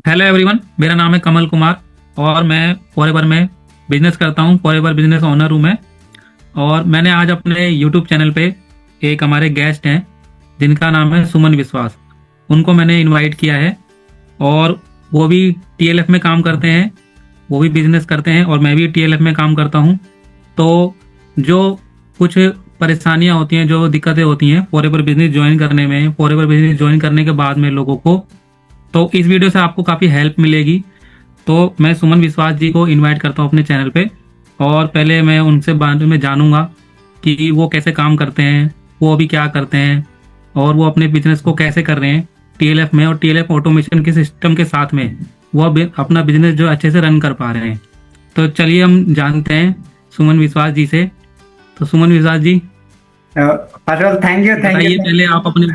Hello everyone, मेरा नाम है कमल कुमार और मैं फॉरएवर में बिजनेस करता हूँ। फॉरएवर बिजनेस ओनर हूँ मैं। और मैंने आज अपने यूट्यूब चैनल पे एक हमारे गेस्ट हैं जिनका नाम है सुमन विश्वास। उनको मैंने इनवाइट किया है और वो भी टीएलएफ में काम करते हैं, वो भी बिजनेस करते हैं और मैं भी टीएलएफ में काम करता हूँ। तो जो कुछ परेशानियाँ होती हैं, जो दिक्कतें होती हैं फॉरएवर बिजनेस ज्वाइन करने में, फॉरएवर बिजनेस ज्वाइन करने के बाद में लोगों को, तो इस वीडियो से आपको काफ़ी हेल्प मिलेगी। तो मैं सुमन विश्वास जी को इनवाइट करता हूँ अपने चैनल पे और पहले मैं उनसे बारे में जानूंगा कि वो कैसे काम करते हैं, वो अभी क्या करते हैं और वो अपने बिजनेस को कैसे कर रहे हैं टीएलएफ में, और टीएलएफ ऑटोमेशन के सिस्टम के साथ में वो अपना बिजनेस जो अच्छे से रन कर पा रहे हैं। तो चलिए हम जानते हैं सुमन विश्वास जी से। तो Suman Vishwas ji, first of all thank you बताइए पहले आप अपने।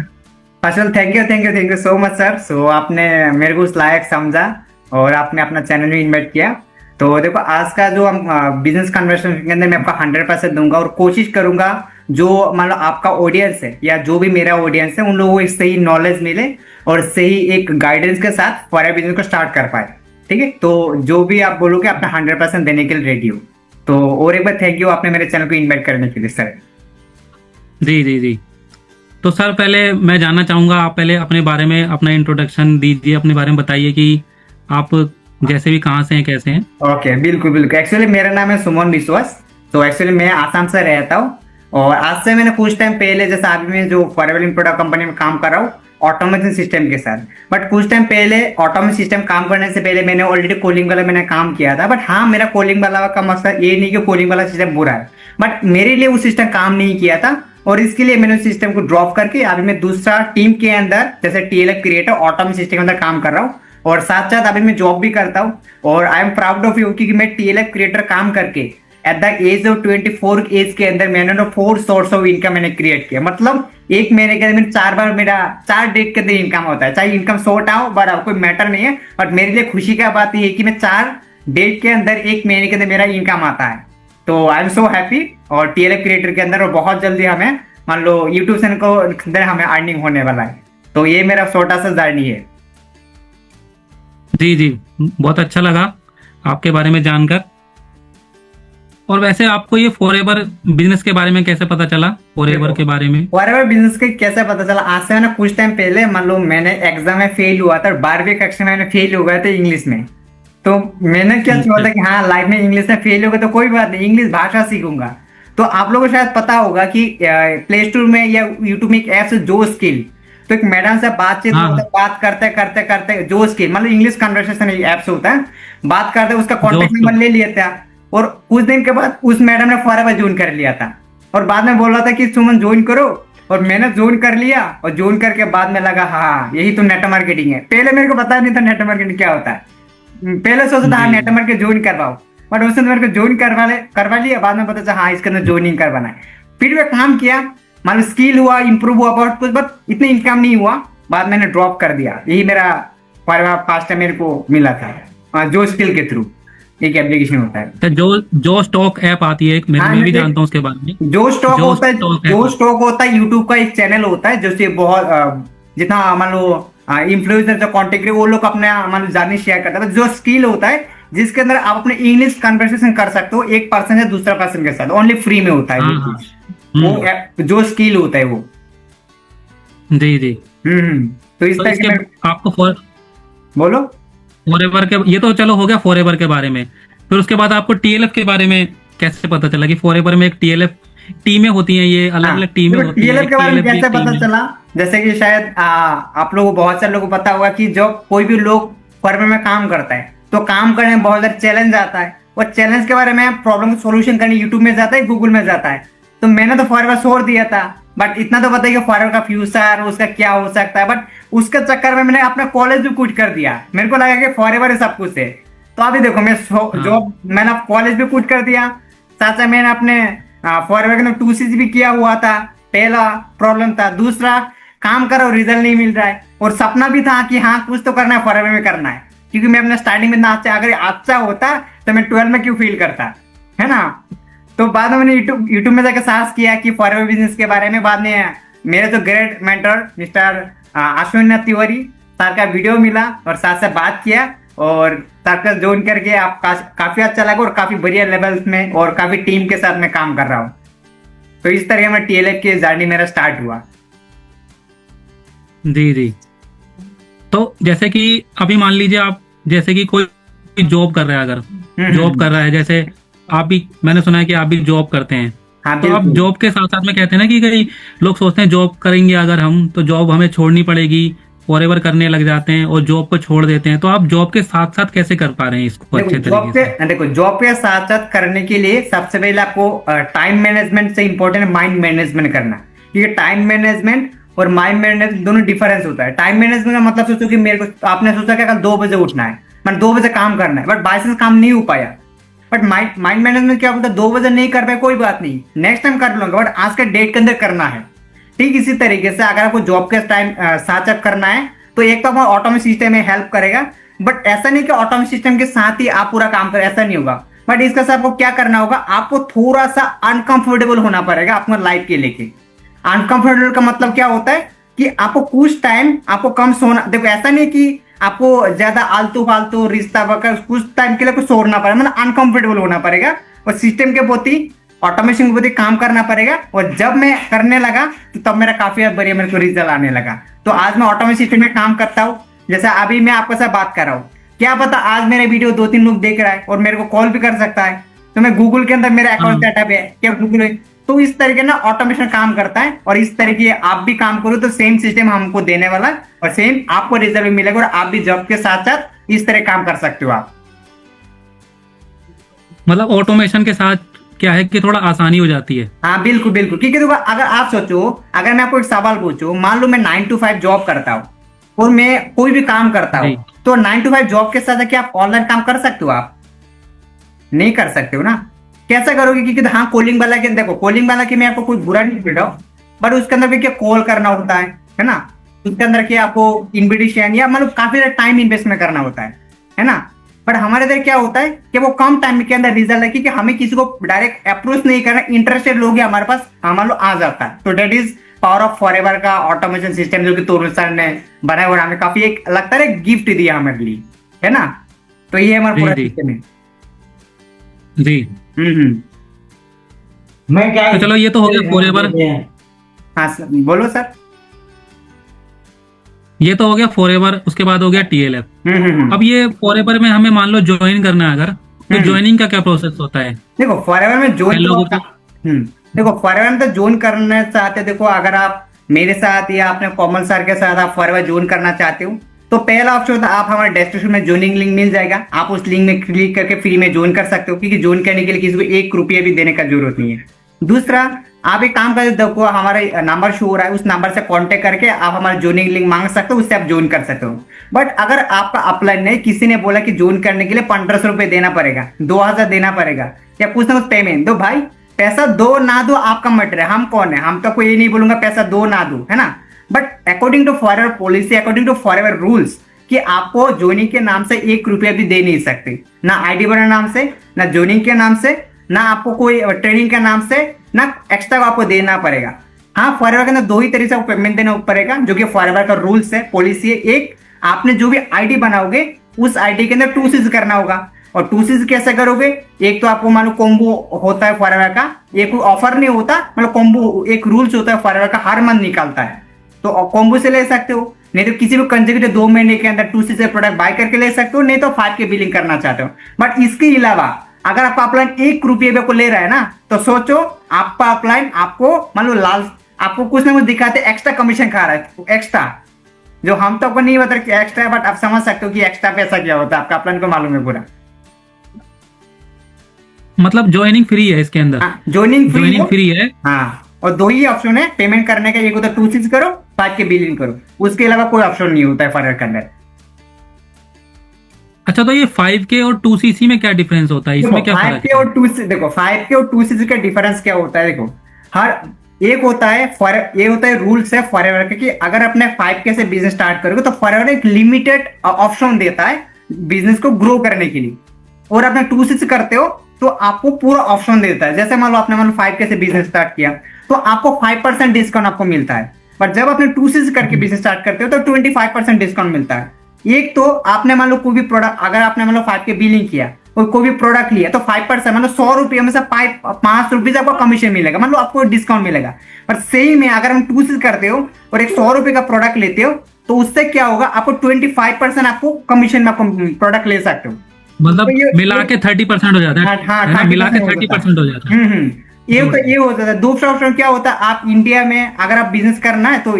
First of all thank you so much sir. So आपने मेरे को उस लायक समझा और आपने अपना चैनल भी इन्वाइट किया। तो देखो, आज का जो हम बिजनेस कन्वर्सेशन के अंदर मैं आपका 100% दूंगा और कोशिश करूंगा जो मान लो आपका ऑडियंस है या जो भी मेरा ऑडियंस है उन लोगों को एक सही नॉलेज मिले और सही एक गाइडेंस के साथ फॉरएवर बिजनेस को स्टार्ट कर पाए। ठीक है, तो जो भी आप बोलोगे अपना 100% देने के लिए रेडी हो। तो और एक बार थैंक यू आपने मेरे चैनल को इन्वाइट करने के लिए सर। जी जी जी। तो सर पहले मैं जानना चाहूँगा, आप पहले अपने बारे में अपना इंट्रोडक्शन दीजिए, अपने बारे में बताइए कि आप जैसे भी कहाँ से हैं, कैसे हैं। ओके, बिल्कुल बिल्कुल। एक्चुअली मेरा नाम है सुमन विश्वास। तो एक्चुअली मैं आसाम से रहता हूँ और आज से मैंने कुछ टाइम पहले, जैसे अभी मैं जो फॉरएवर प्रोडक्ट कंपनी में काम कर रहा हूँ ऑटोमेशन सिस्टम के साथ, बट कुछ टाइम पहले ऑटोमेशन सिस्टम काम करने से पहले मैंने ऑलरेडी कोलिंग वाला मैंने काम किया था। बट हाँ, मेरा कोलिंग वाला का मकसद ये नहीं कि कोलिंग वाला सिस्टम बुरा है, बट मेरे लिए वो सिस्टम काम नहीं किया था और इसके लिए मैंने उस सिस्टम को ड्रॉप करके अभी मैं दूसरा टीम के अंदर जैसे टीएलएफ क्रिएटर ऑटोमेशन सिस्टम के अंदर काम कर रहा हूँ और साथ साथ अभी मैं जॉब भी करता हूँ। और I am proud of you क्योंकि मैं टीएलएफ क्रिएटर काम करके at the age of 24 age के अंदर मैंने 4 सोर्स ऑफ इनकम मैंने क्रिएट किया। मतलब एक महीने के अंदर 4 बार मेरा 4 डेट के अंदर इनकम होता है, चाहे इनकम शॉर्ट आओ बट कोई मैटर नहीं है। बट मेरे लिए खुशी का बात ये है कि मैं 4 डेट के अंदर एक महीने के अंदर मेरा इनकम आता है। तो आई एम सो हैप्पी। और टीएलएफ क्रिएटर के अंदर और बहुत जल्दी हमें मान लो यूट्यूब चैनल को अंदर हमें अर्निंग होने वाला है। तो ये मेरा छोटा सा जर्नी है। जी जी, बहुत अच्छा लगा आपके बारे में जानकर। और वैसे आपको ये फॉरएवर बिजनेस के बारे में कैसे पता चला, फॉरएवर के बारे में? फॉरएवर बिजनेस के कैसे पता चला? आज से ना कुछ टाइम पहले मान लो मैंने एग्जाम में फेल हुआ था, 12वीं कक्षा में मैंने फेल हो गया था इंग्लिश में। तो मैंने क्या सोचा था कि हाँ, लाइफ में इंग्लिश में फेल हो गया तो कोई बात नहीं, इंग्लिश भाषा सीखूंगा। तो आप लोगों को शायद पता होगा कि प्ले स्टोर में या यूट्यूब में एक ऐप है जो स्किल। तो एक मैडम से बातचीत बात करते करते करते जो स्किल मतलब इंग्लिश कन्वर्सेशन ऐप से होता है, बात करते उसका कॉन्टेक्ट नंबर ले लिया था और कुछ दिन के बाद उस मैडम ने फॉरएवर ज्वाइन कर लिया था और बाद में बोल रहा था कि सुमन ज्वाइन करो। और मैंने ज्वाइन कर लिया और ज्वाइन करके बाद में लगा हाँ यही तो नेट मार्केटिंग है। पहले मेरे को पता नहीं था नेट मार्केटिंग क्या होता है। पहले सोचा था हाँ नेट मार्केट ज्वाइन करवाओ, बट उसने मेरे को ज्वाइन करवा लिया। बाद में पता चला हाँ इसके अंदर ज्वाइनिंग करवाना है। फिर मैं काम किया, मान स्किल हुआ, इंप्रूव हुआ बहुत कुछ, बट इतने इनकम नहीं हुआ। बाद मैंने ड्रॉप कर दिया। यही मेरा फर्स्ट टाइम मेरे को मिला था जो स्किल के थ्रू एक एप्लीकेशन होता है। तो जो स्टॉक ऐप आती है, मैं भी जानता हूँ उसके बारे में। जो स्टॉक होता है यूट्यूब का एक चैनल होता है जिससे बहुत जितना मान लो इन्फ्लुएंसर जो कॉन्टेक्ट वो लोग अपने मान लो जर्नी शेयर करता है। जो स्किल होता है जिसके अंदर आप अपने इंग्लिश कन्वर्सेशन कर सकते हो एक पर्सन से दूसरा पर्सन के साथ, ओनली फ्री में होता है वो जो स्किल होता है वो। जी जी। तो इस तरह के आपको बोलो फॉरएवर के, ये तो चलो हो गया फॉरएवर के बारे में। फिर उसके बाद आपको टीएलएफ के बारे में कैसे पता चला कि फॉरएवर में एक टीएलएफ टीमें होती हैं, ये अलग अलग टीमें होती हैं? टीएलएफ के बारे में कैसे पता चला? जैसे कि शायद आप लोगों बहुत सारे लोगों को पता होगा कि जब कोई भी लोग फॉरएवर में काम करता है तो काम करने में बहुत सारे चैलेंज आता है। वो चैलेंज के बारे में प्रॉब्लम सोल्यूशन करने यूट्यूब में जाता है, गूगल में जाता है। तो मैंने तो फॉरएवर छोड़ दिया था, बट इतना तो पता है कि फॉरएवर का फ्यूचर उसका क्या हो सकता है। बट उसके चक्कर में मैंने अपना कॉलेज भी क्विट कर दिया। मेरे को लगा कि फॉरएवर सब कुछ है। तो अभी देखो मैं जॉब मैंने कॉलेज भी क्विट कर दिया, साथ साथ मैंने अपने फॉरएवर के 2 भी किया हुआ था। पहला प्रॉब्लम था, दूसरा काम करो रिजल्ट नहीं मिल रहा है, और सपना भी था कि हाँ कुछ तो करना है, फॉरएवर में करना है। क्योंकि मैं अपने स्टार्टिंग में ना अगर अच्छा होता तो मैं 12 में क्यों फील करता, है ना। तो बाद में मैंने यूट्यूब में जाकर सर्च किया कि फॉरएवर बिजनेस के बारे में। बाद में मेरे जो great mentor mister Ashwin Tiwari sir का वीडियो मिला और सर से बात किया और सर का ज्वाइन करके आप काफी अच्छा लगा और काफी बढ़िया लेवल्स में और काफी टीम के साथ मैं काम कर रहा हूँ। तो इस तरह में TLF की जर्नी मेरा स्टार्ट हुआ। जी जी। तो जैसे कि अभी मान लीजिए आप, जैसे कि कोई जॉब कर रहा है, अगर जॉब कर रहा है, जैसे आप भी, मैंने सुना है कि आप भी जॉब करते हैं। हाँ तो आप बिल्कुल। जॉब के साथ साथ में कहते हैं ना कि कई लोग सोचते हैं जॉब करेंगे अगर हम, तो जॉब हमें छोड़नी पड़ेगी, फॉरएवर करने लग जाते हैं और जॉब को छोड़ देते हैं। तो आप जॉब के साथ साथ कैसे कर पा रहे हैं इसको अच्छे तरीके से? देखो जॉब के साथ साथ करने के लिए सबसे पहले आपको टाइम मैनेजमेंट से इंपॉर्टेंट है माइंड मैनेजमेंट करना। क्योंकि टाइम मैनेजमेंट और माइंड मैनेजमेंट दोनों डिफरेंस होता है। टाइम मैनेजमेंट का मतलब सोचो कि मेरे को, आपने सोचा कि कल 2 बजे उठना है, मैंने 2 बजे काम करना है, बट बाई चांस काम नहीं हो पाया। बट माइंड मैनेजमेंट क्या होता है, 2 बजे नहीं कर पाए कोई बात नहीं, नेक्स्ट टाइम कर लूंगा, बट आज के डेट के अंदर करना है। ठीक इसी तरीके से अगर आपको जॉब के टाइम साथ साथ करना है तो एक तो आपको ऑटोमेटिक सिस्टम में हेल्प करेगा, बट ऐसा नहीं कि ऑटोमेटिक सिस्टम के साथ ही आप पूरा काम करें, ऐसा नहीं होगा। बट इसके साथ आपको क्या करना होगा, आपको थोड़ा सा अनकंफर्टेबल होना पड़ेगा अपना लाइफ के लेके। अनकंफर्टेबल का मतलब क्या होता है कि आपको कुछ टाइम आपको कम सोना, देखो ऐसा नहीं कि आपको ज्यादा आलतू फालतू रिश्ता वगैरह कुछ टाइम के लिए कुछ सोना पड़ेगा, मतलब अनकंफर्टेबल होना पड़ेगा और सिस्टम के प्रति, ऑटोमेशन के प्रति काम करना पड़ेगा। और जब मैं करने लगा तो तब मेरा काफी बढ़िया मेरे को रिजल्ट आने लगा। तो आज मैं ऑटोमेशन सिस्टम में काम करता हूँ। जैसे अभी मैं आपके साथ बात कर रहा हूँ, क्या पता आज मेरे वीडियो 2-3 लोग देख रहा है और मेरे को कॉल भी कर सकता है। तो मैं गूगल के अंदर मेरा अकाउंट सेटअप है, क्या गूगल, तो इस तरीके ना ऑटोमेशन काम करता है। और इस तरीके आप भी काम करो तो सेम सिस्टम हमको देने वाला है और सेम आपको रिजल्ट भी मिलेगा और आप भी जॉब के साथ साथ इस तरह काम कर सकते हो आप। मतलब ऑटोमेशन के साथ क्या है कि थोड़ा आसानी हो जाती है। हाँ बिल्कुल बिल्कुल। क्योंकि देखो अगर आप सोचो, अगर मैं आपको एक सवाल पूछूं, मान लो मैं 9 to 5 जॉब करता हूँ और मैं कोई भी काम करता हूँ, तो 9 to 5 जॉब के साथ क्या आप ऑनलाइन काम कर सकते हो? आप नहीं कर सकते हो ना। कैसा करोगे? क्योंकि हाँ कॉलिंग वाला के, देखो कॉलिंग वाला की मैं आपको कोई बुरा नहीं बोल रहा हूँ, बट उसके अंदर भी क्या कॉल करना होता है ना। उसके अंदर क्या आपको इन्विटेशन या मतलब काफी टाइम इन्वेस्टमेंट करना होता है ना। बट हमारे इधर क्या होता है कि वो कम टाइम के अंदर रिजल्ट है, क्योंकि हमें किसी को डायरेक्ट अप्रोच नहीं करना, इंटरेस्टेड लोग हमारे पास हमारे लोग आ जाता है। तो that is power of forever का ऑटोमेशन सिस्टम जो कि तोरुण सर ने बनाया और हमें काफी एक लगता है गिफ्ट दिया हमारे लिए, है ना। तो ये हमारा पूरा सिस्टम है जी। मैं क्या, तो चलो ये तो हो गया फॉरएवर। हाँ सर बोलो सर। ये तो हो गया फॉरएवर, उसके बाद हो गया TLF। अब ये फॉरएवर में हमें मान लो ज्वाइन करना है अगर, तो ज्वाइनिंग का क्या प्रोसेस होता है? देखो फॉरएवर में ज्वाइन लोगों को, देखो फॉरएवर में तो ज्वाइन करना चाहते, देखो अगर आप मेरे साथ या अपने कॉमन सर के साथ आप फॉरएवर ज्वाइन करना चाहते हो तो पहला ऑप्शन होता है, आप हमारे डिस्क्रिप्शन में ज्वाइनिंग लिंक मिल जाएगा, आप उस लिंक में क्लिक करके फ्री में ज्वाइन कर सकते हो। क्योंकि ज्वाइन करने के लिए किसी को 1 रुपया भी देने का जरूरत नहीं है। दूसरा, आप एक काम करें, देखो हमारे नंबर शो हो रहा है, उस नंबर से कांटेक्ट करके आप हमारा ज्वाइनिंग लिंक मांग सकते हो, उससे आप ज्वाइन कर सकते हो। बट अगर आपका अप्लाई नहीं, किसी ने बोला कि ज्वाइन करने के लिए 1500 रुपए देना पड़ेगा, 2000 देना पड़ेगा या कुछ ना कुछ पेमेंट दो, भाई पैसा दो ना दो आपका मैटर है, हम कौन है, हम तो कोई ये नहीं बोलूंगा पैसा दो ना दो, है ना। But according to forever policy, according to forever rules, कि आपको ज्वाइनिंग के नाम से 1 रुपया भी दे नहीं सकते, ना आईडी बना नाम से, ना ज्वाइनिंग के नाम से, ना आपको कोई ट्रेनिंग के नाम से, ना एक्स्ट्रा आपको देना पड़ेगा। हाँ फॉरएवर के अंदर 2 ही तरीके से आपको पेमेंट देना पड़ेगा, जो कि फॉरएवर का रूल्स है, पॉलिसी है। एक, आपने जो भी आईडी बनाओगे उस आईडी के अंदर 2 चीज करना होगा। और 2 चीज कैसे करोगे? एक तो आपको मान लो कॉम्बो होता है फॉरएवर का, ये कोई ऑफर नहीं होता, मतलब कॉम्बो एक रूल्स होता है फॉरएवर का, हर मंथ निकालता है, तो कॉम्बो से ले सकते हो। नहीं तो किसी भी कंसेक्यूटिव 2 महीने के अंदर 2 से प्रोडक्ट बाय करके ले सकते हो, नहीं तो 5 के बिलिंग करना चाहते हो। बट इसके अलावा अगर आपका अपलाइन 1 रुपये को ले रहा है ना, तो सोचो आपका अपलाइन आपको मान लो लाल, आपको कुछ ना कुछ दिखाते एक्स्ट्रा कमीशन खा रहा है, एक्स्ट्रा, जो हम तो आपको नहीं बता कि एक्स्ट्रा, बट आप समझ सकते हो कि एक्स्ट्रा पैसा क्या होता है, आपका अपलाइन को मालूम है पूरा। मतलब ज्वाइनिंग फ्री है इसके अंदर? ज्वाइनिंग फ्री है। हाँ, और 2 ही ऑप्शन है पेमेंट करने का, एक होता है 2 चीज करो, 5 के बिलिंग करो, उसके अलावा कोई ऑप्शन नहीं होता है फॉरएवर के अंदर। अच्छा, तो ये 5K और 2CC में क्या डिफरेंस होता है, इसमें क्या फर्क है? 5K और 2C, देखो 5K और 2CC का डिफरेंस क्या होता है, देखो हर एक होता है ये होता है रूल्स है फॉरएवर के, कि अगर अपने 5K से बिजनेस स्टार्ट करोगे तो फॉरएवर एक लिमिटेड ऑप्शन देता है बिजनेस को ग्रो करने के लिए, और अपने 2CC करते हो तो आपको पूरा ऑप्शन देता है। जैसे मान लो आपने 5K से बिजनेस स्टार्ट किया तो आपको 5% डिस्काउंट आपको मिलता है, पर जब आपने 2C करके बिजनेस स्टार्ट करते हो तो 25% डिस्काउंट मिलता है। एक तो आपने मान लो कोई भी प्रोडक्ट, अगर आपने मान लो 5 के बिलिंग किया और कोई भी प्रोडक्ट लिया तो 5% मतलब 100 रुपये में से 5 रुपीज आपको कमीशन मिलेगा, मतलब आपको डिस्काउंट मिलेगा। पर सही में अगर हम 2C करते हो और एक 100 रुपये का प्रोडक्ट लेते हो तो उससे क्या होगा, आपको 25% आपको कमीशन में आपको प्रोडक्ट ले सकते हो। मतलब तो मिला के 30% हो जाता है, हाँ है ना, मिला के 30% 30% हो जाता है। ये तो ये होता था। दूसरा ऑप्शन क्या होता है, आप इंडिया में अगर आप बिजनेस करना है तो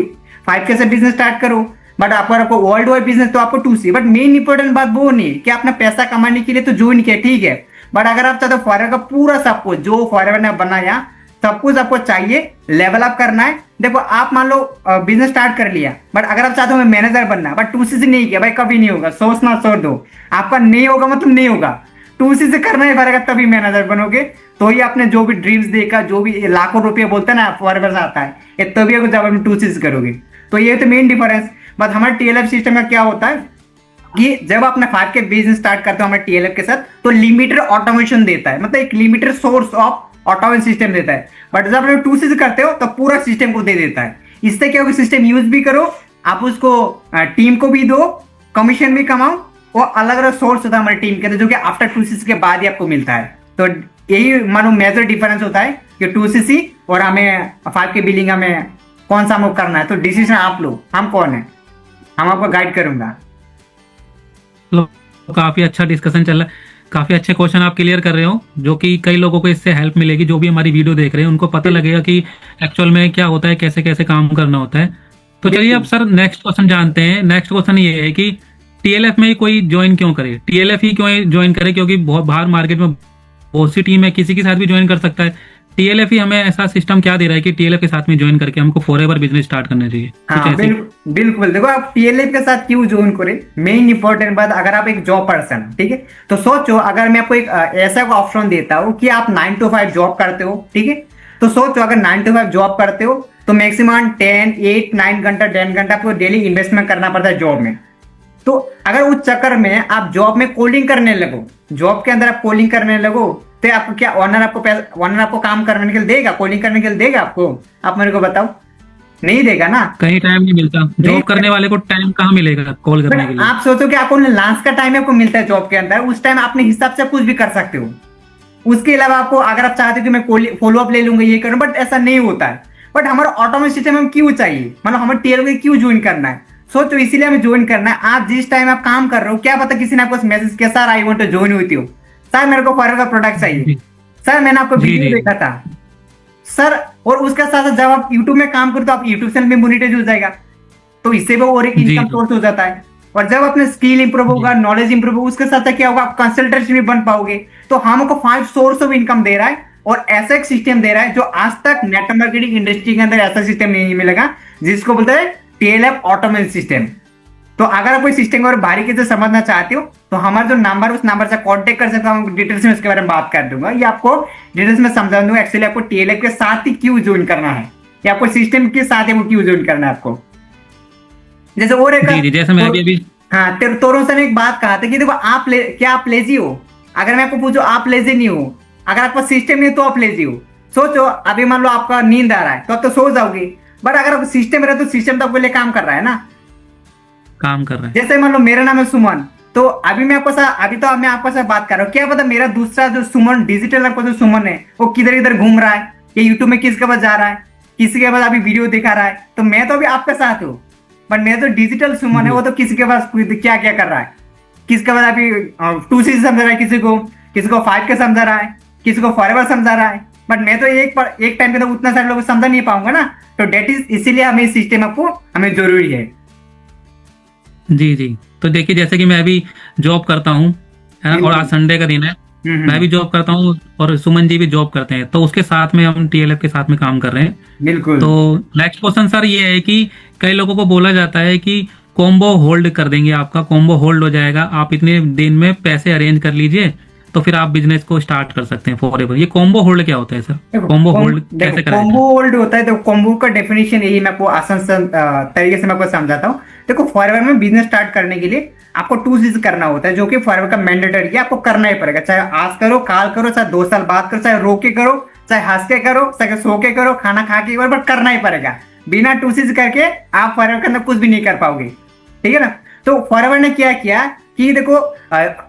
5K से बिजनेस स्टार्ट करो, बट आपको वर्ल्ड वाइड बिजनेस तो आपको 2C। बट मेन इंपॉर्टेंट बात वो नहीं है कि आपने पैसा कमाने के लिए तो ज्वाइन किया, ठीक है, बट अगर आप चाहते हो फॉरएवर का पूरा सब कुछ जो फॉरएवर ने बनाया सब कुछ आपको चाहिए, लेवल अप करना है। देखो आप मान लो बिजनेस स्टार्ट कर लिया, बट अगर आप चाहते हो मैनेजर बनना, बट 2C से नहीं किया भाई, कभी नहीं होगा, सोचना छोड़ दो, आपका नहीं होगा मतलब नहीं होगा। 2C से करना ही पड़ेगा तभी मैनेजर बनोगे, तो ही आपने जो भी ड्रीम्स देखा, जो भी लाखों रुपये बोलते हैं ना फॉरएवर से आता है, ये तभी जब आप 2C से करोगे। तो ये तो मेन डिफरेंस। बट हमारे TLF सिस्टम में क्या होता है कि जब आपने 5K बिजनेस स्टार्ट करते हो हमारे TLF के साथ तो लिमिटेड ऑटोमेशन देता है, मतलब एक limited source of automation system देता है। बट जब आप 2C से करते हो तो पूरा सिस्टम को दे देता है। इससे क्या होगा, सिस्टम यूज भी करो, आप उसको टीम को भी दो, कमीशन भी कमाओ, और अलग अलग सोर्स होता है हमारी टीम के जो कि आफ्टर 2C के बाद ही आपको मिलता है। तो यही मानो मेजर डिफरेंस होता है कि 2C और हमें 5K बिलिंग हमें कौन सा हमको करना है। तो डिसीजन आप लो, हम कौन है, हम आपको गाइड करूंगा। लो, काफी अच्छा डिस्कशन चल रहा है, काफी अच्छे क्वेश्चन आप क्लियर कर रहे हो, जो कि कई लोगों को इससे हेल्प मिलेगी, जो भी हमारी वीडियो देख रहे हैं उनको पता लगेगा कि एक्चुअल में क्या होता है, कैसे कैसे काम करना होता है। तो चलिए अब सर नेक्स्ट क्वेश्चन जानते हैं। नेक्स्ट क्वेश्चन ये है कि TLF में कोई ज्वाइन क्यों करे, TLF ही क्यों ज्वाइन करे, क्योंकि बहुत बाहर मार्केट में बहुत सी टीम है, किसी के साथ भी ज्वाइन कर सकता है। TLF ही हमें ऐसा सिस्टम क्या दे रहा है कि TLF के साथ में ज्वाइन करके हमको फॉरएवर बिजनेस स्टार्ट करना चाहिए? हाँ बिल्कुल। देखो आप TLF के साथ क्यों ज्वाइन करें, मेन इंपॉर्टेंट बात, अगर आप एक जॉब पर्सन, ठीक है, तो सोचो अगर मैं आपको एक ऐसा ऑप्शन देता हूँ कि आप 9 to 5 जॉब करते हो, ठीक है, तो सोचो अगर 9 to 5 जॉब करते हो तो मैक्सिमम 9 घंटा 10 घंटा आपको डेली इन्वेस्टमेंट करना पड़ता है जॉब में। तो अगर उस चक्कर में आप जॉब में कोडिंग करने लगो, जॉब के अंदर आप कोडिंग करने लगो, तो आपको क्या ओनर आपको काम करने के लिए देगा, कोडिंग करने के लिए देगा आपको? आप मेरे को बताओ, नहीं देगा ना। कहीं टाइम नहीं मिलता, जॉब करने वाले को टाइम कहाँ मिलेगा कॉल करने के लिए? आप सोचो कि आपको लास्ट का टाइम आपको मिलता है जॉब के अंदर, उस टाइम अपने हिसाब से कुछ भी कर सकते हो। उसके अलावा आपको अगर आप चाहते हो कि मैं फॉलो अप ले लूंगा, ये करूँ, बट ऐसा नहीं होता है। बट हमारा ऑटोमेशन सिस्टम में क्यों चाहिए, मतलब हमें TLF क्यों ज्वाइन करना है, सोचो इसीलिए हमें ज्वाइन करना है। आप जिस टाइम आप काम कर रहे हो, क्या पता किसी ने आपको मैसेज किया, sir I want to join with you, sir मेरे को फॉरएवर का प्रोडक्ट चाहिए, सर मैंने आपको वीडियो देखा था सर, और उसके साथ साथ जब आप यूट्यूब में काम करो तो आप यूट्यूब चैनल में मोनेटाइज हो जाएगा, तो इससे भी और एक इनकम सोर्स हो जाता है। और जब अपने स्किल इंप्रूव होगा, नॉलेज इंप्रूव होगा, उसके साथ क्या होगा, आप कंसल्टेंट भी बन पाओगे। तो हमको 5 सोर्स ऑफ इनकम दे रहा है, और ऐसा एक सिस्टम दे रहा है जो आज तक नेटवर्क मार्केटिंग इंडस्ट्री के अंदर ऐसा सिस्टम नहीं मिलेगा, जिसको बोलते हैं TLF ऑटोमेशन सिस्टम। तो अगर आप कोई सिस्टम और बारीकी से समझना चाहते हो तो हमारा जो नंबर, उस नंबर से कांटेक्ट कर सकते हो, डिटेल्स में उसके बारे में बात कर दूंगा, या आपको डिटेल्स में समझा दूंगा एक्चुअली आपको TLF के साथ ही क्यों ज्वाइन करना है, या आपको सिस्टम के साथ ही वो क्यों ज्वाइन करना है आपको। जैसे और एक जैसे मैं अभी हाँ तोरों से एक बात कहा था कि देखो क्या आप लेजी हो? अगर मैं आपको पूछूं आप लेजी नहीं हो, अगर आपका सिस्टम नहीं तो आप लेजी हो। सोचो अभी मान लो आपका नींद आ रहा है तो आप तो सो जाओगे, बट अगर आपको सिस्टम रहे तो सिस्टम तो आपके लिए काम कर रहा है ना, काम कर रहा है। जैसे मान लो मेरा नाम है सुमन, तो अभी मैं आपको साथ बात कर रहा हूँ, क्या पता मेरा दूसरा जो सुमन डिजिटल आपका जो सुमन है वो किधर इधर घूम रहा है, या यूट्यूब में किसके पास जा रहा है, किसी के पास अभी वीडियो दिखा रहा है, तो मैं तो अभी आपके साथ हूँ, बट मेरा जो डिजिटल सुमन है वो तो किसी के पास क्या क्या कर रहा है, किसके पास अभी 2C समझा रहा है, किसी को 5K समझा रहा है, किसी को फॉरएवर समझा रहा है, बट मैं तो एक टाइम पे तो उतना सारे लोग समझा नहीं पाऊंगा ना। तो डेट इज इसीलिए हमें इस सिस्टम आपको हमें जरूरी है। जी। तो देखिए जैसे कि मैं अभी जॉब करता हूँ, है ना, और आज संडे का दिन है, मैं भी जॉब करता हूँ और सुमन जी भी जॉब करते हैं, तो उसके साथ में हम TLF के साथ में काम कर रहे हैं। बिल्कुल। तो नेक्स्ट क्वेश्चन सर ये है कि कई लोगों को बोला जाता है कि कॉम्बो होल्ड कर देंगे, आपका कॉम्बो होल्ड हो जाएगा, आप इतने दिन में पैसे अरेंज कर लीजिए तो फिर आप बिजनेस को स्टार्ट कर सकते हैं फॉरएवर। ये कॉम्बो होल्ड क्या होता है सर? कॉम्बो होल्ड कैसे करें? कॉम्बो होल्ड होता है, तो कॉम्बो का डेफिनेशन यही मैं आपको आसान तरीके से मैं आपको समझाता हूँ। देखो फॉरएवर में बिजनेस स्टार्ट करने के लिए आपको 2 चीज करना होता है, जो कि फॉरएवर का मैंडेटरी है, आपको करना ही पड़ेगा, चाहे आज करो, काल करो, चाहे 2 साल बाद करो, चाहे रो के करो, चाहे हंस के करो, चाहे सो के करो, खाना खा के करो, बट करना ही पड़ेगा। बिना 2C करके आप फॉरएवर के अंदर कुछ भी नहीं कर पाओगे, ठीक है ना। तो फॉरएवर ने क्या किया कि देखो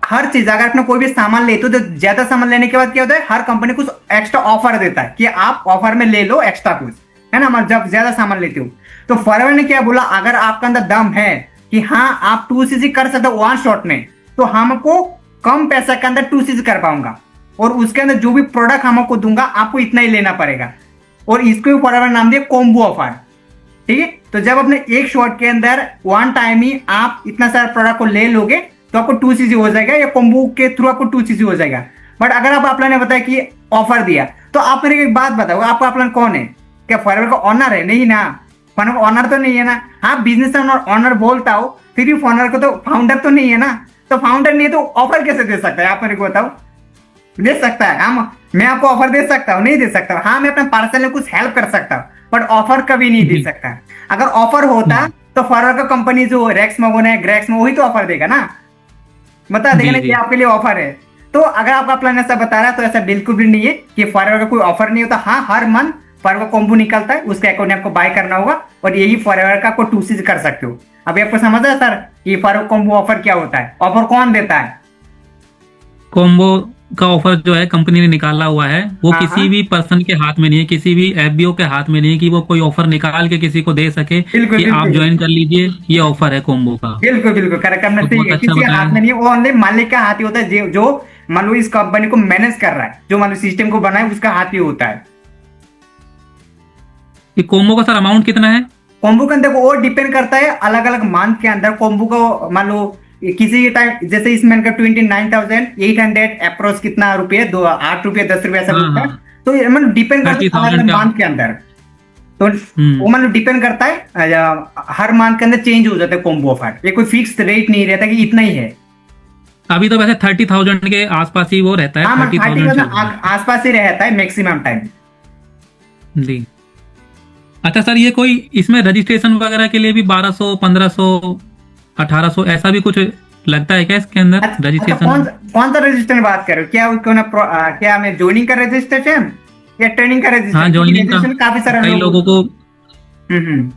हर चीज अगर अपने कोई भी सामान लेते हो तो ज्यादा सामान लेने के बाद क्या होता है, हर कंपनी कुछ एक्स्ट्रा ऑफर देता है कि आप ऑफर में ले लो एक्स्ट्रा कुछ, है ना, मतलब जब ज्यादा सामान लेते हो। तो फॉरएवर ने क्या बोला, अगर आपके अंदर दम है कि हाँ आप 2CC कर सकते हो वन शॉट में, तो हमको कम पैसा के अंदर 2CC कर पाऊंगा और उसके अंदर जो भी प्रोडक्ट हमको दूंगा आपको इतना ही लेना पड़ेगा, और इसको भी फॉरएवर नाम दिया कॉम्बो ऑफर, ठीक है। तो जब अपने एक शॉट के अंदर वन टाइम ही आप इतना सारा प्रोडक्ट को ले लोगे तो आपको 2CC हो जाएगा, या कॉम्बो के थ्रू आपको 2CC हो जाएगा। बट अगर आप अपना ने बताया कि ऑफर दिया, तो आप मेरे को एक बात बताओ, आपका अपना कौन है? क्या फॉरएवर का ऑनर है? नहीं ना, फॉरएवर का ऑनर तो नहीं है ना। हाँ बिजनेस ऑनर बोलता हो, फिर भी फॉरएवर को तो फाउंडर तो नहीं है ना। तो फाउंडर नहीं है तो ऑफर कैसे दे सकता है? आप मेरे को बताओ। दे सकता है हम, मैं आपको ऑफर दे सकता हूँ? नहीं दे सकता। हाँ मैं अपने पार्सल में कुछ हेल्प कर सकता हूँ, बट ऑफर कभी नहीं दे सकता। अगर ऑफर होता तो फॉरएवर का कंपनी जो रेक्समोगन है, ग्रेक्समो, वही तो ऑफर देगा ना, बता देगा ना कि आपके लिए ऑफर है। तो अगर आपका प्लान ऐसा बता रहा है तो ऐसा बिल्कुल भी नहीं है कि फॉरएवर का कोई ऑफर नहीं होता। हाँ हर मंथ फॉरएवर कॉम्बो निकलता है, उसके अकाउंट आपको बाय करना होगा और यही फॉरएवर का आपको 2CC कर सकते हो। अभी आपको समझ आया सर कि फॉरएवर कॉम्बो ऑफर क्या होता है, ऑफर कौन देता है? कॉम्बो का ऑफर जो है कंपनी ने निकाला हुआ है, वो हाँ, किसी हाँ। भी पर्सन के हाथ में नहीं है, किसी भी एफबीओ के हाथ में नहीं है कि वो कोई ऑफर निकाल के किसी को दे सके बिल्कुल, कि आप बिल्कुल। ज्वाइन कर लीजिए, ये ऑफर है कॉम्बो का। बिल्कुल बिल्कुल करेक्ट, आपने तो सही बहुत है। अच्छा किसी के बताया। हाथ में नहीं है, वो ओनली मालिक का हाथ ही होता है, जो मान लो इस कंपनी को मैनेज कर रहा है, जो मान लो सिस्टम को बनाए उसका हाथ ही होता है। ये कॉम्बो का सर अमाउंट कितना है? कॉम्बो के अंदर वो डिपेंड करता है अलग अलग मंथ के अंदर। कॉम्बो को मान लो किसी टाइम जैसे इसमें का 29,800 अप्रोच कितना रुपये, 8 रुपये 10 रुपये ऐसा हाँ, होता है। हाँ। तो ये मतलब डिपेंड करता है 30,000 अलग अलग का। मंथ के अंदर। तो वो मतलब डिपेंड करता है हर मंथ के अंदर चेंज हो जाता है कॉम्बो ऑफर, ये कोई फिक्स रेट नहीं रहता कि इतना ही है। अभी तो वैसे 30,000 के आसपास ही वो रहता है, हाँ मतलब 30,000 आसपास ही रहता है मैक्सिमम टाइम। जी। अच्छा सर, ये कोई इसमें रजिस्ट्रेशन वगैरह के लिए भी 1200, 1500, 1800 ऐसा भी कुछ लगता है क्या इसके अंदर अच्छा, रजिस्ट्रेशन? कौन सा रजिस्ट्रेशन बात कर रहे हो? क्या उसको ना क्या हमें ज्वाइनिंग का रजिस्ट्रेशन या ट्रेनिंग का रजिस्ट्रेशन? हाँ ज्वाइनिंग का। रजिस्ट्रेशन काफी सारे कई लोगों को हम्म।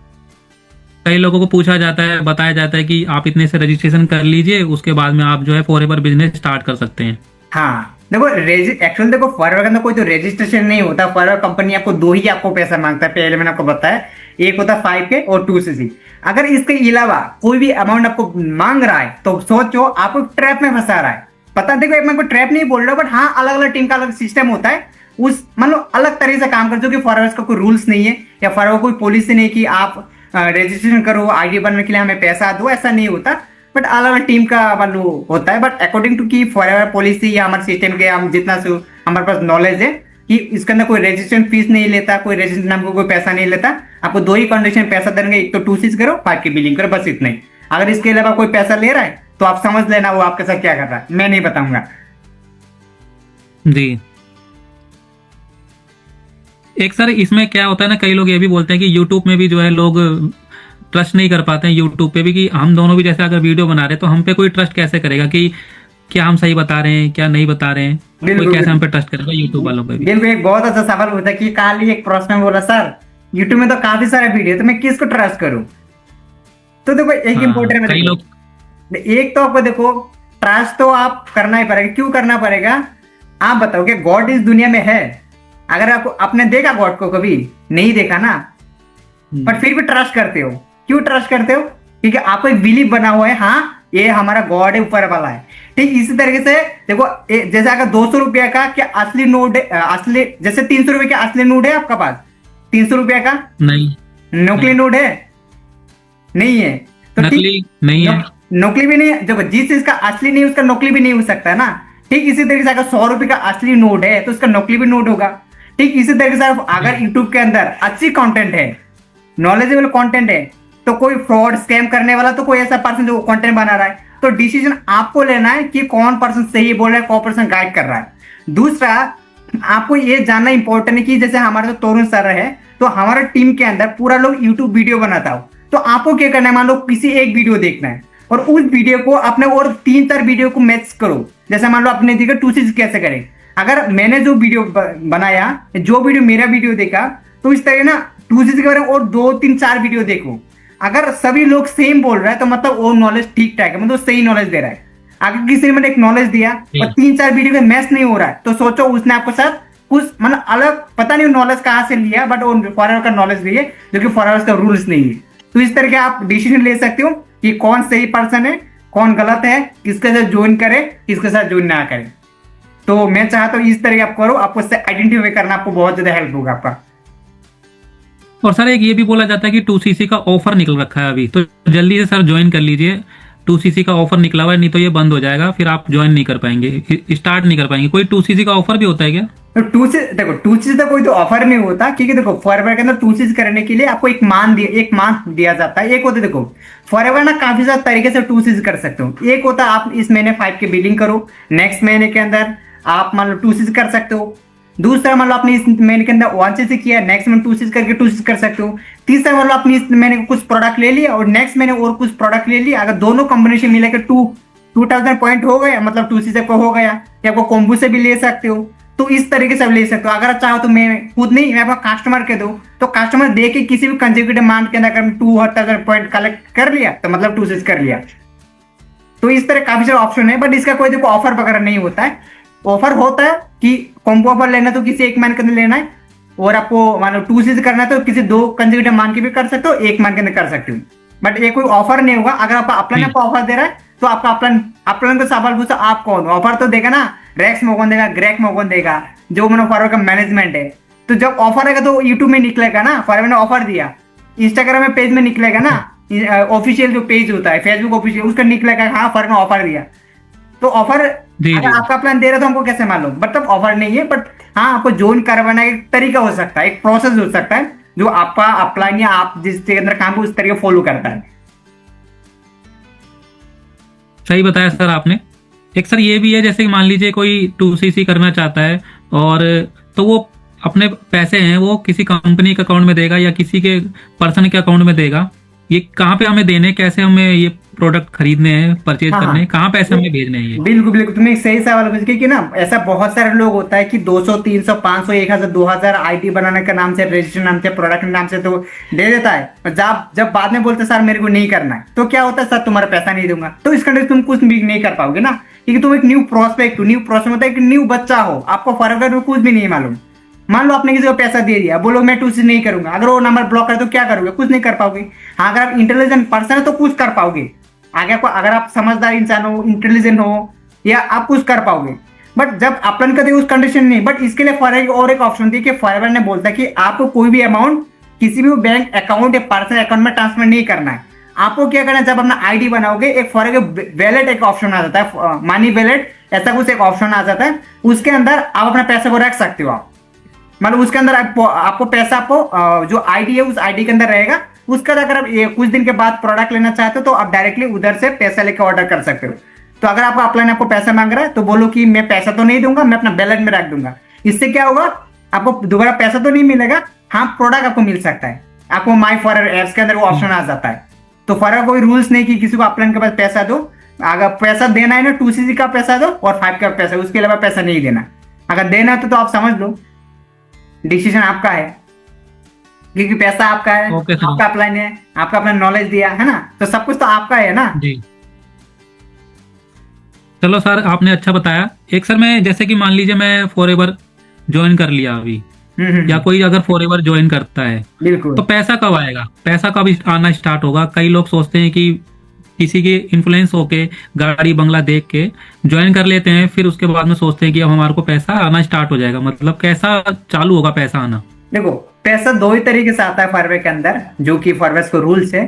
कई लोगों को पूछा जाता है, बताया जाता है कि आप इतने से रजिस्ट्रेशन कर लीजिए, उसके बाद में आप जो है फॉरएवर बिजनेस स्टार्ट कर सकते हैं। हाँ देखो एक्चुअली देखो फॉरएवर के अंदर कोई तो रजिस्ट्रेशन नहीं होता। फॉरएवर कंपनी आपको दो ही आपको पैसा मांगता है, पहले मैंने आपको बताया, एक होता है 5K और 2CC। अगर इसके अलावा कोई भी अमाउंट आपको मांग रहा है तो सोचो आपको ट्रैप में फंसा रहा है। पता देखो मैं कोई ट्रैप नहीं बोल रहा, बट हाँ अलग अलग टीम का अलग सिस्टम होता है, उस मतलब अलग तरीके से काम करते हो कि फॉरएवर का कोई रूल्स नहीं है या फॉरएवर कोई पॉलिसी नहीं कि आप रजिस्ट्रेशन करो आईडी बनने के लिए हमें पैसा दो, ऐसा नहीं होता। बट अलग अलग टीम का मतलब होता है। बट अकॉर्डिंग टू की फॉरएवर पॉलिसी या हमारे सिस्टम के हम जितना से हमारे पास नॉलेज है कि इसके अंदर कोई रजिस्ट्रेशन फीस नहीं लेता, कोई रजिस्ट्रेशन नाम को कोई पैसा नहीं लेता। आपको दो ही कंडीशन पैसा देंगे, एक तो 2CC करो, 5K बिलिंग करो, बस इतना ही। अगर इसके अलावा कोई पैसा ले रहा है तो आप समझ लेना वो आपके साथ क्या कर रहा है, मैं नहीं बताऊंगा। जी। एक सर इसमें क्या होता है ना, कई लोग ये भी बोलते हैं कि यूट्यूब में भी जो है लोग ट्रस्ट नहीं कर पाते हैं यूट्यूब पे भी, कि हम दोनों भी जैसे अगर वीडियो बना रहे हैं तो हम पे कोई ट्रस्ट कैसे करेगा कि क्या हम सही बता रहे हैं क्या नहीं बता रहे हैं, कोई कैसे हम पे ट्रस्ट करेगा यूट्यूब वालों पे भी। बिल्कुल एक बहुत अच्छा सवाल होता है कि काल ही एक प्रश्न बोला सर यूट्यूब में तो काफी सारे वीडियो, तो मैं किसको ट्रस्ट करूं? तो देखो एक इम्पोर्टेंट कई लोग एक तो आपको देखो ट्रस्ट तो आप करना ही पड़ेगा। क्यों करना पड़ेगा आप बताओ कि गॉड इस दुनिया में है? अगर आपको आपने देखा गॉड को? कभी नहीं देखा ना, पर फिर भी ट्रस्ट करते हो। क्यों ट्रस्ट करते हो? क्योंकि आपको एक बिलीव बना हुआ है, हाँ ये हमारा गॉड है, ऊपर वाला है। ठीक इसी तरीके से देखो जैसे अगर 200 रुपया का क्या असली नोट असली, जैसे 300 रुपए का असली नोट है आपका पास, 300 रुपया का नहीं, नकली नोट है? नहीं है। तो नकली नहीं है, नकली भी नहीं है। देखो जिस चीज का असली नहीं उसका नकली भी नहीं हो सकता है ना। ठीक इसी तरीके से अगर 100 रुपए का असली नोट है तो उसका नकली भी नोट होगा। ठीक इसी तरीके से अगर यूट्यूब के अंदर अच्छी कंटेंट है, नॉलेजेबल कंटेंट है, तो कोई फ्रॉड स्कैम करने वाला तो कोई ऐसा पर्सन जो कंटेंट बना रहा है, तो डिसीजन आपको लेना है कि कौन पर्सन सही बोल रहा है, कौन पर्सन गाइड कर रहा है। दूसरा आपको ये जानना इंपॉर्टेंट है कि जैसे हमारे जो तोरण सर है, तो हमारे टीम के अंदर पूरा लोग यूट्यूब वीडियो बनाता हो, तो आपको क्या करना है, मान लो किसी एक वीडियो देखना है और उस वीडियो को अपने और 3-4 वीडियो को मैच करो। जैसे मान लो अपने देखा 2CC कैसे करें। अगर मैंने जो वीडियो बनाया, जो वीडियो मेरा वीडियो देखा, तो इस तरह ना 2cc के बारे में और 2 3 4 वीडियो देखो। अगर सभी लोग सेम बोल रहे हैं तो मतलब वो नॉलेज ठीक ठाक है, मतलब सही नॉलेज दे रहा है। अगर किसी ने मैंने एक नॉलेज दिया और 3 4 वीडियो में मैच नहीं हो रहा है तो सोचो उसने आपको साथ कुछ मतलब अलग, पता नहीं नॉलेज कहाँ से लिया, बट वो फॉरएवर का नॉलेज लिए जो कि फॉरएवर का रूल्स नहीं है। तो इस तरह के आप डिसीजन ले सकते हो कि कौन सही पर्सन है, कौन गलत है, किसके साथ ज्वाइन करे, किसके साथ ज्वाइन ना करे। तो मैं चाहता हूँ इस तरह आप करो, आपको इससे आइडेंटिफाई करना आपको बहुत ज्यादा हेल्प होगा आपका। और सर एक ये भी बोला जाता है कि 2cc का ऑफर निकल रखा है अभी, तो जल्दी से सर ज्वाइन कर लीजिए। 2cc का ऑफर निकला हुआ है, नहीं तो ये बंद हो जाएगा, फिर आप ज्वाइन नहीं कर पाएंगे, स्टार्ट नहीं कर पाएंगे। कोई 2cc का ऑफर भी होता है क्या? तो देखो 2cc का कोई तो ऑफर नहीं होता, क्योंकि देखो फॉरएवर के अंदर 2cc करने के लिए आपको एक मान दिया जाता है। एक होता है देखो फॉरएवर ना काफी ज्यादा तरीके से 2cc कर सकते हो। एक होता है आप इस महीने 5 की बिलिंग करो, नेक्स्ट महीने के अंदर आप मान लो 2cc कर सकते हो। दूसरा मान लो आपने इस महीने के अंदर 1cc किया, नेक्स्ट महीने 2cc करके 2cc कर सकते हो। तीसरा मान लो आपने इस महीने कुछ प्रोडक्ट ले लिया और नेक्स्ट महीने और कुछ प्रोडक्ट ले लिया, अगर दोनों कॉम्बिनेशन मिलाकर 2000 पॉइंट हो गया, मतलब 2cc आपको हो गया, या आपको कॉम्बो से भी ले सकते हो। तो इस तरीके से आप ले सकते हो। अगर चाहो तो मैं खुद नहीं, मैं आपका कस्टमर के दो, तो कस्टमर दे के किसी भी कंसेक्यूटिव मंथ के अंदर 2000 पॉइंट कलेक्ट कर लिया तो मतलब 2cc कर लिया। तो इस तरह काफी सारे ऑप्शन है, बट इसका कोई देखो ऑफर वगैरह नहीं होता है। ऑफर होता है कि कॉम्बो ऑफर लेना तो किसी एक महीने के अंदर लेना है, और आपको मान लो 2cc करना है तो किसी 2 कंसेक्यूटिव मंथ के भी कर सकते हो, एक मंथ के अंदर कर सकते हो। बट ये कोई ऑफर नहीं होगा। अगर आपका अपलाइन आपको ऑफर दे रहा है तो आपका अपलाइन को सवाल पूछो आप कौन हो। ऑफर तो देगा ना रेक्स मोगन देगा, ग्रेक मोगन देगा, जो मतलब फॉरएवर का मैनेजमेंट है। तो जब ऑफर आएगा तो यूट्यूब में निकलेगा ना, फॉरएवर ने ऑफर दिया, इंस्टाग्राम में पेज में निकलेगा ना, ऑफिशियल जो पेज होता है फेसबुक ऑफिशियल, उसका निकलेगा हाँ फॉरएवर ने ऑफर दिया। तो ऑफर अगर आपका प्लान दे रहा तो हमको कैसे मालूम, बट तब ऑफर नहीं है। बट हाँ आपको ज्वाइन करवाना एक तरीका हो सकता है, एक प्रोसेस हो सकता है जो आपका अपलाइन या आप जिस के अंदर काम उस तरीके फॉलो करता है। सही बताया सर आपने। एक सर ये भी है, जैसे कि मान लीजिए कोई 2cc करना चाहता है, और तो वो अपने पैसे हैं वो किसी कंपनी के अकाउंट में देगा या किसी के पर्सन के अकाउंट में देगा, ये कहाँ पे हमें देने, कैसे हमें ये प्रोडक्ट खरीदने हैं, परचेज करने हैं, कहाँ पैसे हमें भेजने हैं? ये बिल्कुल बिल्कुल तुमने एक सही सवाल पूछा, क्योंकि ना ऐसा बहुत सारे लोग होता है कि 200 300 500 1000 2000 आईडी बनाने के नाम से, रजिस्ट्रेशन नाम से, प्रोडक्ट के नाम से तो दे देता है। जब बाद में बोलते सर मेरे को नहीं करना है, तो क्या होता है सर तुम्हारा पैसा नहीं दूंगा। तो इस कंडीशन तुम कुछ भी नहीं कर पाओगे ना, क्योंकि तुम एक न्यू प्रोस्पेक्ट होता है, एक न्यू बच्चा हो, आपको फॉरएवर में कुछ भी नहीं मालूम। मान लो आपने किसी को पैसा दे दिया, बोलो मैं 2cc नहीं करूंगा, अगर वो नंबर ब्लॉक करे तो क्या करोगे, कुछ नहीं कर पाओगे। हाँ अगर आप इंटेलिजेंट पर्सन है तो कुछ कर पाओगे आगे आपको, अगर आप समझदार इंसान हो, इंटेलिजेंट हो, या आप कुछ कर पाओगे। बट जब अपन करते उस कंडीशन नहीं। बट इसके लिए फॉरएवर और एक ऑप्शन थी कि फॉरएवर ने बोलता है कि आपको कोई भी अमाउंट किसी भी बैंक अकाउंट या पर्सनल अकाउंट में ट्रांसफर नहीं करना है। आपको क्या करना है, जब अपना आईडी बनाओगे एक फॉरएवर वैलेट एक ऑप्शन आ जाता है, मनी वैलेट ऐसा कुछ एक ऑप्शन आ जाता है, उसके अंदर आप अपना पैसा को रख सकते हो। आप मतलब उसके अंदर आपको पैसा आपको जो आईडी है उस आईडी के अंदर रहेगा। उसका अगर आप कुछ दिन के बाद प्रोडक्ट लेना चाहते हो तो आप डायरेक्टली उधर से पैसा लेकर ऑर्डर कर सकते हो। तो अगर आपको अपलाइन आपको पैसा मांग रहा है तो बोलो कि मैं पैसा तो नहीं दूंगा, मैं अपना बैलेंस में रख दूंगा। इससे क्या होगा, आपको दोबारा पैसा तो नहीं मिलेगा, हाँ प्रोडक्ट आपको मिल सकता है। आपको माई फॉरएवर एप्स के अंदर वो ऑप्शन आ जाता है। तो फॉरएवर कोई रूल्स नहीं कि किसी को अपलाइन के पास पैसा दो। अगर पैसा देना है ना 2cc का पैसा दो और 5 का पैसा, उसके अलावा पैसा नहीं देना। अगर देना है तो आप समझ लो डिसीजन आपका है, क्योंकि पैसा आपका है, आपका प्लान है, आपका अपना नॉलेज दिया है ना, तो सब कुछ तो आपका है ना जी। चलो सर आपने अच्छा बताया। एक सर मैं जैसे कि मान लीजिए मैं फॉरएवर ज्वाइन कर लिया अभी, या कोई अगर फॉरएवर ज्वाइन करता है, बिल्कुल, तो पैसा कब आएगा, पैसा कब आना स्टार्ट होगा? कई लोग सोचते हैं कि किसी के इन्फ्लुएंस होके गाड़ी बंगला देख के ज्वाइन कर लेते हैं, फिर उसके बाद में सोचते हैं कि अब हमारे को पैसा आना स्टार्ट हो जाएगा। मतलब कैसा चालू होगा पैसा आना? देखो पैसा 2 ही तरीके से आता है फॉरएवर के अंदर, जो कि फॉरएवर को रूल्स है।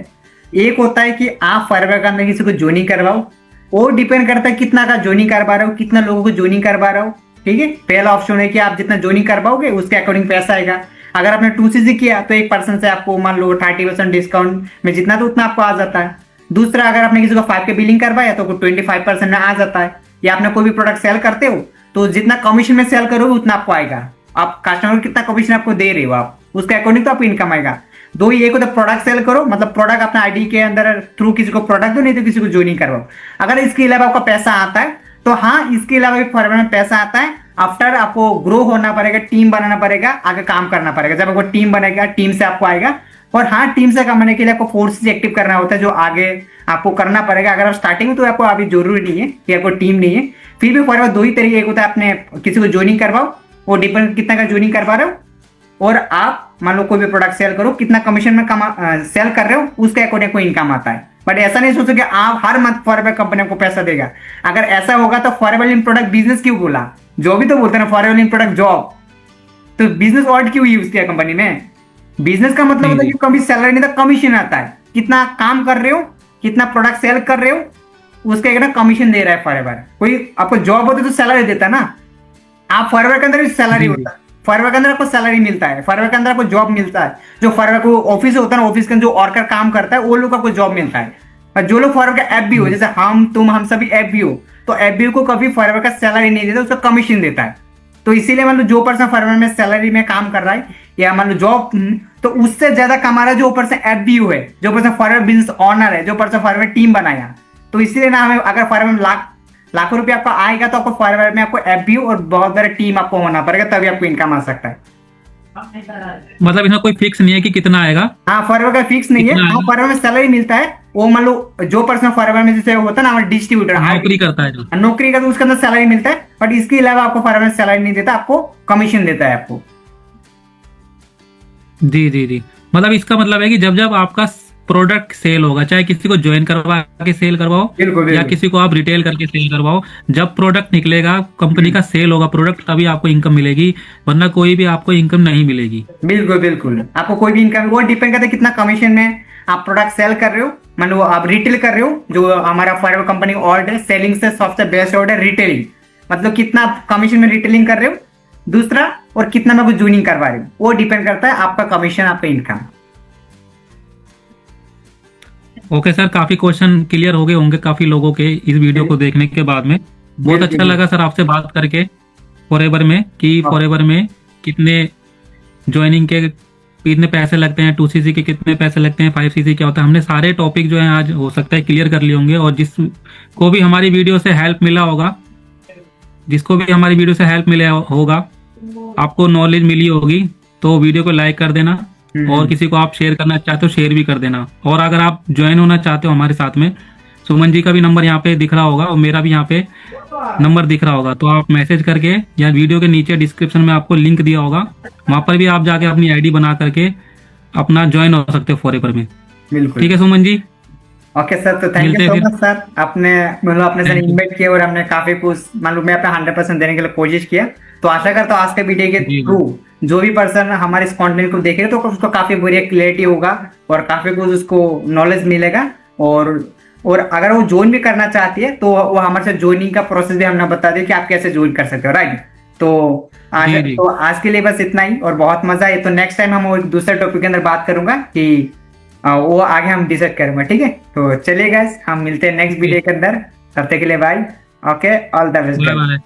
एक होता है कि आप फॉरएवर के अंदर किसी को ज्वाइनिंग करवाओ, वो डिपेंड करता है कितना का ज्वाइनिंग करवा रहे हो, कितना लोगों को ज्वाइनिंग करवा रहे हो। ठीक है, पहला ऑप्शन है कि आप जितना ज्वाइनिंग करवाओगे उसके अकॉर्डिंग पैसा आएगा। अगर आपने 2cc किया तो एक पर्सन से आपको मान लो 30% डिस्काउंट में जितना तो उतना आपको आ जाता है। दूसरा अगर आपने किसी को 5 के बिलिंग करवाया तो 25% में आ जाता है। या आपने कोई भी प्रोडक्ट सेल करते हो तो जितना कमीशन में सेल करोगे उतना आपको आएगा। आप कस्टमर को कितना कमीशन आपको दे रहे हो आप, उसके अकॉर्डिंग तो आपको इनकम आएगा। 2 ही, एक होता है प्रोडक्ट सेल करो, मतलब प्रोडक्ट अपना आईडी के अंदर थ्रू किसी को प्रोडक्ट दो, नहीं तो किसी को ज्वाइनिंग करवाओ। अगर इसके अलावा आपका पैसा आता है तो हाँ, इसके अलावा भी फॉरएवर में पैसा आता है, आफ्टर आपको ग्रो होना पड़ेगा, टीम बनाना पड़ेगा, आगे काम करना पड़ेगा। जब आपको टीम बनेगा, टीम से आपको आएगा। और हाँ, टीम से कमाने के लिए आपको फोर्सेस एक्टिव करना होता है, जो आगे आपको करना पड़ेगा। अगर आप स्टार्टिंग में, तो आपको अभी जरूरी नहीं है कि आपको टीम नहीं है, फिर भी फॉरवर्ड दो ही तरीके, एक होता है आपने किसी को ज्वाइनिंग करवाओ, वो डिपेंड कितना का ज्वाइनिंग करवा रहे हो, और आप मान लो कोई भी प्रोडक्ट सेल करो, कितना कमीशन में सेल कर रहे हो, उसके अकॉर्डिंग कोई इनकम आता है। बट ऐसा नहीं सोचो कि आप हर मंथ फॉरएवर कंपनी आपको पैसा देगा। अगर ऐसा होगा तो फॉरएवर इन प्रोडक्ट बिजनेस क्यों बोला? जो भी तो बोलते हैं ना, फॉरएवर इन प्रोडक्ट जॉब, तो बिजनेस वर्ड क्यों यूज किया कंपनी में? बिजनेस का मतलब होता है कि कभी सैलरी नहीं था, कमीशन आता है। कितना काम कर रहे हो, कितना प्रोडक्ट सेल कर रहे हो, उसका एक ना कमीशन दे रहा है फॉरएवर। कोई आपको जॉब होती तो सैलरी देता ना, आप फॉरएवर के अंदर भी सैलरी होता है, फॉरएवर के अंदर आपको सैलरी मिलता है, फॉरएवर के अंदर आपको जॉब मिलता है। जो फॉरएवर को ऑफिस होता है ना, ऑफिस के अंदर जो वर्कर काम करता है, वो लोग आपको जॉब मिलता है। और जो लोग फॉरएवर का ऐप भी हो, जैसे हम सभी ऐप भी हो, तो ऐप भी को कभी फॉरएवर का सैलरी नहीं देता, उसका कमीशन देता है। तो इसीलिए मान लो जो पर्सन फॉरएवर में सैलरी में काम कर रहा है, या मान लो जॉब, तो उससे ज्यादा कमा रहा है जो पर्सन ऐप भी है, जो पर्सन फॉरएवर बिजनेस ऑनर है, जो पर्सन फॉरएवर टीम बनाया। तो इसीलिए ना, हमें अगर फॉरएवर में लाखों रुपया आपको आएगा, तो आपको फॉरएवर में आपको ऐप भी और बहुत बड़ा टीम आपको होना पड़ेगा, तभी आपको इनकम आ सकता है। मतलब इसमें कोई फिक्स नहीं है कि कितना आएगा? हाँ, फॉरएवर का फिक्स नहीं है। कितना हाँ, आएगा? फॉरएवर में सैलरी मिलता है। वो मान लो जो पर्सन फॉरएवर में जैसे होता है ना, हमारा डिस्ट्रीब्यूटर नौकरी करता है जो। नौकरी का, तो उसके अंदर सैलरी मिलता है। बट इसके अलावा आपको फॉरएवर में सैलरी नहीं देता, आपको कमीशन देता है आपको। जी जी जी, मतलब इसका मतलब है कि जब जब आपका प्रोडक्ट सेल होगा, चाहे किसी को ज्वाइन करवा के सेल करवाओ, बिल्कुल या बिल्कुल किसी को आप रिटेल करके सेल करवाओ, जब प्रोडक्ट निकलेगा, कंपनी का सेल होगा प्रोडक्ट, तभी आपको इनकम मिलेगी, वरना कोई भी आपको इनकम नहीं मिलेगी। बिल्कुल बिल्कुल आपको कोई भी इनकम, वो डिपेंड करता है कितना कमीशन में आप प्रोडक्ट सेल कर रहे हो। मान लो आप रिटेल कर रहे हो, जो हमारा फॉरएवर कंपनी ऑर्डर है, सेलिंग से सबसे बेस्ट ऑर्डर रिटेलिंग, मतलब कितना कमीशन में रिटेलिंग कर रहे हो। दूसरा, और कितना में कुछ ज्वाइनिंग करवा रहे हो, वो डिपेंड करता है आपका कमीशन, आपका इनकम। ओके सर, काफी क्वेश्चन क्लियर हो गए होंगे काफी लोगों के इस वीडियो को देखने के बाद में। बहुत अच्छा लगा सर आपसे बात करके फॉरएवर में, कि फॉरएवर में कितने ज्वाइनिंग के कितने पैसे लगते हैं, 2cc के कितने पैसे लगते हैं, 5cc क्या होता है। हमने सारे टॉपिक जो है आज हो सकता है क्लियर कर लिए होंगे, और जिसको भी हमारी वीडियो से हेल्प मिला होगा, जिसको भी हमारी वीडियो से हेल्प मिला होगा, आपको नॉलेज मिली होगी, तो वीडियो को लाइक कर देना, और किसी को आप शेयर करना चाहते हो शेयर भी कर देना। और अगर आप ज्वाइन होना चाहते हो हमारे साथ में, सुमन जी का भी नंबर यहाँ पे दिख रहा होगा, और मेरा भी यहाँ पे नंबर दिख रहा होगा, तो आप मैसेज करके, या वीडियो के नीचे डिस्क्रिप्शन में आपको लिंक दिया होगा, वहां पर भी आप जाके अपनी आईडी बना करके अपना ज्वाइन हो सकते हो फॉरएवर में। बिल्कुल ठीक है सुमन जी, ओके सर, तो thank you so much sir. आपने मतलब अपने से इन्वाइट किया, और हमने काफी कुछ मालूम, मैं अपना 100% देने के लिए कोशिश किया। तो आशा करता हूँ आज के वीडियो के थ्रू जो भी पर्सन हमारे इस कंटेंट को देखे, तो उसको काफी बुरी क्लियरिटी होगा, और काफी कुछ उसको नॉलेज मिलेगा। और अगर वो ज्वाइन भी करना चाहती है, तो वो हमारे साथ ज्वाइनिंग का प्रोसेस भी हमने बता दिया कि आप कैसे ज्वाइन कर सकते हो, राइट। तो आज के लिए बस इतना ही, और बहुत मजा आया। तो नेक्स्ट टाइम हम एक दूसरे टॉपिक के अंदर बात करूंगा, कि वो आगे हम डिसाइड करूंगा, ठीक है। तो चलिए गाइस, हम मिलते हैं नेक्स्ट वीडियो के अंदर, तब तक के लिए bye. Okay, all the best.